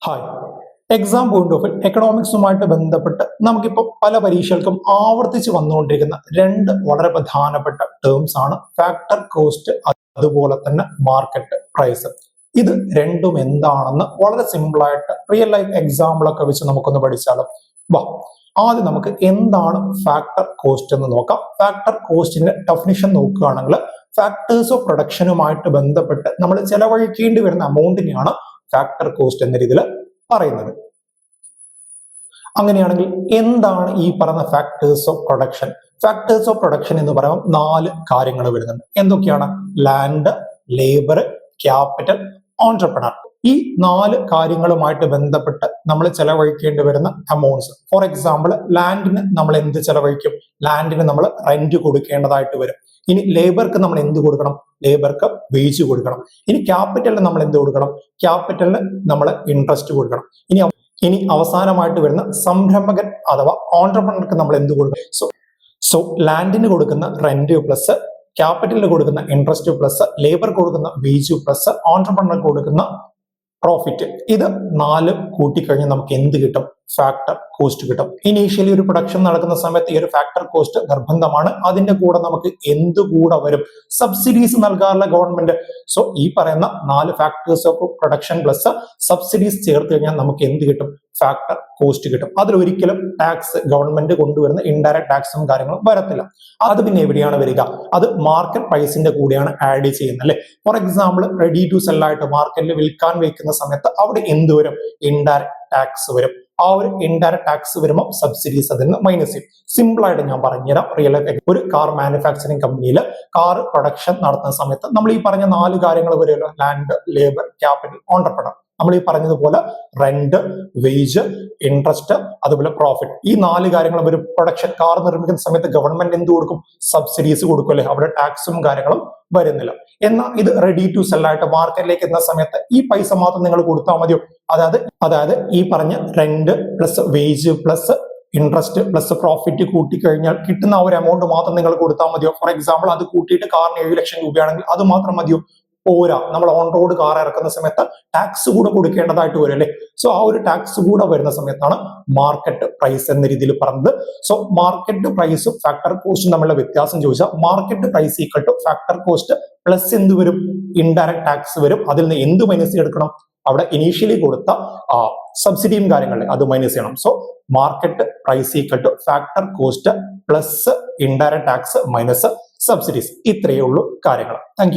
Hi. Exam point of എക്കണോമിക്സുമായിട്ട് ബന്ധപ്പെട്ട് നമുക്കിപ്പോൾ പല പരീക്ഷകൾക്കും ആവർത്തിച്ച് വന്നുകൊണ്ടിരിക്കുന്ന രണ്ട് വളരെ പ്രധാനപ്പെട്ട ടേംസ് ആണ് ഫാക്ടർ കോസ്റ്റ്, അതുപോലെ തന്നെ മാർക്കറ്റ് പ്രൈസ്. ഇത് രണ്ടും എന്താണെന്ന് വളരെ സിമ്പിൾ ആയിട്ട് റിയൽ ലൈഫ് എക്സാമ്പിളൊക്കെ വെച്ച് നമുക്കൊന്ന് പഠിച്ചാലോ. വാ, ആദ്യം നമുക്ക് എന്താണ് ഫാക്ടർ കോസ്റ്റ് എന്ന് നോക്കാം. ഫാക്ടർ കോസ്റ്റിന്റെ ഡെഫിനിഷൻ നോക്കുകയാണെങ്കിൽ ഫാക്ടേഴ്സ് ഓഫ് പ്രൊഡക്ഷനുമായിട്ട് ബന്ധപ്പെട്ട് നമ്മൾ ചെലവഴിക്കേണ്ടി വരുന്ന അമൗണ്ടിനെയാണ് ഫാക്ടർ കോസ്റ്റ് എന്ന രീതിയിൽ പറയുന്നത്. അങ്ങനെയാണെങ്കിൽ എന്താണ് ഈ പറയുന്ന factors of production? Factors of production എന്ന് പറയുമ്പോൾ 4 കാര്യങ്ങൾ വരുന്നുണ്ട്. എന്തൊക്കെയാണ്? Land, labour, capital, entrepreneur. ഈ 4 കാര്യങ്ങളുമായിട്ട് ബന്ധപ്പെട്ട് നമ്മൾ ചെലവഴിക്കേണ്ടി വരുന്ന അമൗണ്ട്സ്. ഫോർ എക്സാമ്പിൾ, ലാൻഡിന് നമ്മൾ എന്ത് ചെലവഴിക്കും? ലാൻഡിന് നമ്മൾ റെന്റ് കൊടുക്കേണ്ടതായിട്ട് വരും. ഇനി ലേബർക്ക് നമ്മൾ എന്ത് കൊടുക്കണം? ലേബർക്ക് വേജ് കൊടുക്കണം. ഇനി ക്യാപിറ്റലിന് നമ്മൾ എന്ത് കൊടുക്കണം? ക്യാപിറ്റലിന് നമ്മൾ ഇൻട്രസ്റ്റ് കൊടുക്കണം. ഇനി അവസാനമായിട്ട് വരുന്ന സംരംഭകൻ അഥവാ ഓൺട്രപ്രണർക്ക് നമ്മൾ എന്ത് കൊടുക്കണം? സോ ലാൻഡിന് കൊടുക്കുന്ന റെന്റ് പ്ലസ് ക്യാപിറ്റലിന് കൊടുക്കുന്ന ഇൻട്രസ്റ്റ് പ്ലസ് ലേബർ കൊടുക്കുന്ന വേജ് പ്ലസ് ഓൺട്രപ്രണർക്ക് കൊടുക്കുന്ന പ്രോഫിറ്റ്. ഇത് 4 കൂട്ടിക്കഴിഞ്ഞാൽ നമുക്ക് എന്ത് കിട്ടും? ഫാക്ടർ കോസ്റ്റ് കിട്ടും. ഇനീഷ്യലി ഒരു പ്രൊഡക്ഷൻ നടക്കുന്ന സമയത്ത് ഈ ഒരു ഫാക്ടർ കോസ്റ്റ് നിർബന്ധമാണ്. അതിന്റെ കൂടെ നമുക്ക് എന്ത് കൂടെ വരും? Subsidies നൽകാറുള്ള government. സോ ഈ പറയുന്ന 4 factors of production plus subsidies ചേർത്ത് കഴിഞ്ഞാൽ നമുക്ക് എന്ത് കിട്ടും? ഫാക്ടർ കോസ്റ്റ് കിട്ടും. അതിലൊരിക്കലും ടാക്സ് ഗവൺമെന്റ് കൊണ്ടുവരുന്ന ഇൻഡയറക്ട് ടാക്സും കാര്യങ്ങളും വരത്തില്ല. അത് പിന്നെ എവിടെയാണ് വരിക? അത് മാർക്കറ്റ് പ്രൈസിന്റെ കൂടെയാണ് ആഡ് ചെയ്യുന്നത് അല്ലെ. For example, ready to sell ആയിട്ട് മാർക്കറ്റിൽ വിൽക്കാൻ വെക്കുന്ന സമയത്ത് അവിടെ എന്ത് വരും? ഇൻഡയറക്ട് ടാക്സ് വരും. ആ ഒരു ഇൻഡയറക്ട് ടാക്സ് വരുമ്പോൾ സബ്സിഡീസ് അതിൽ നിന്ന് മൈനസ് ചെയ്യും. സിമ്പിൾ ആയിട്ട് ഞാൻ പറഞ്ഞുതരാം. റിയൽ ലൈഫ് ഒരു കാർ മാനുഫാക്ചറിങ് കമ്പനിയിൽ കാർ പ്രൊഡക്ഷൻ നടത്തുന്ന സമയത്ത് നമ്മൾ ഈ പറഞ്ഞ 4 കാര്യങ്ങൾ വരുമല്ലോ: ലാൻഡ്, ലേബർ, ക്യാപിറ്റൽ, ഓൺട്രപ്രണർ. നമ്മൾ ഈ പറഞ്ഞതുപോലെ റെന്റ്, വേജ്, ഇൻട്രസ്റ്റ്, അതുപോലെ പ്രോഫിറ്റ്. ഈ 4 കാര്യങ്ങളും ഒരു പ്രൊഡക്ഷൻ കാർ നിർമ്മിക്കുന്ന സമയത്ത് ഗവൺമെന്റ് എന്ത് കൊടുക്കും? സബ്സിഡീസ് കൊടുക്കും അല്ലെ. അവിടെ ടാക്സും കാര്യങ്ങളും വരുന്നില്ല. എന്നാൽ ഇത് റെഡി ടു സെൽ ആയിട്ട് മാർക്കറ്റിലേക്ക് എത്തുന്ന സമയത്ത് ഈ പൈസ മാത്രം നിങ്ങൾ കൊടുത്താൽ മതിയോ? അതായത് ഈ പറഞ്ഞ rent plus wage plus interest plus profit കൂട്ടിക്കഴിഞ്ഞാൽ കിട്ടുന്ന ഒരു എമൗണ്ട് മാത്രം നിങ്ങൾ കൊടുത്താൽ മതിയോ? ഫോർ എക്സാമ്പിൾ, അത് കൂട്ടിയിട്ട് കാറിന് 7 ലക്ഷം രൂപയാണെങ്കിൽ അത് മാത്രം മതിയോ? പോരാ. നമ്മൾ ഓൺ റോഡ് കാർ ഇറക്കുന്ന സമയത്ത് ടാക്സ് കൂടെ കൊടുക്കേണ്ടതായിട്ട് വരും അല്ലെ. സോ ആ ഒരു ടാക്സ് കൂടെ വരുന്ന സമയത്താണ് മാർക്കറ്റ് പ്രൈസ് എന്ന രീതിയിൽ പറഞ്ഞത്. സോ മാർക്കറ്റ് പ്രൈസും ഫാക്ടർ കോസ്റ്റും തമ്മിലുള്ള വ്യത്യാസം ചോദിച്ചാൽ market price equal to factor cost plus എന്ത് വരും? ഇൻഡയറക്ട് ടാക്സ് വരും. അതിൽ നിന്ന് എന്ത് മൈനസ് എടുക്കണം? അവിടെ ഇനീഷ്യലി കൊടുത്ത സബ്സിഡിയും കാര്യങ്ങളെ അത് മൈനസ് ചെയ്യണം. So market price equal to factor cost plus indirect tax minus subsidies. ഇത്രയേ ഉള്ളൂ കാര്യങ്ങൾ. Thank U.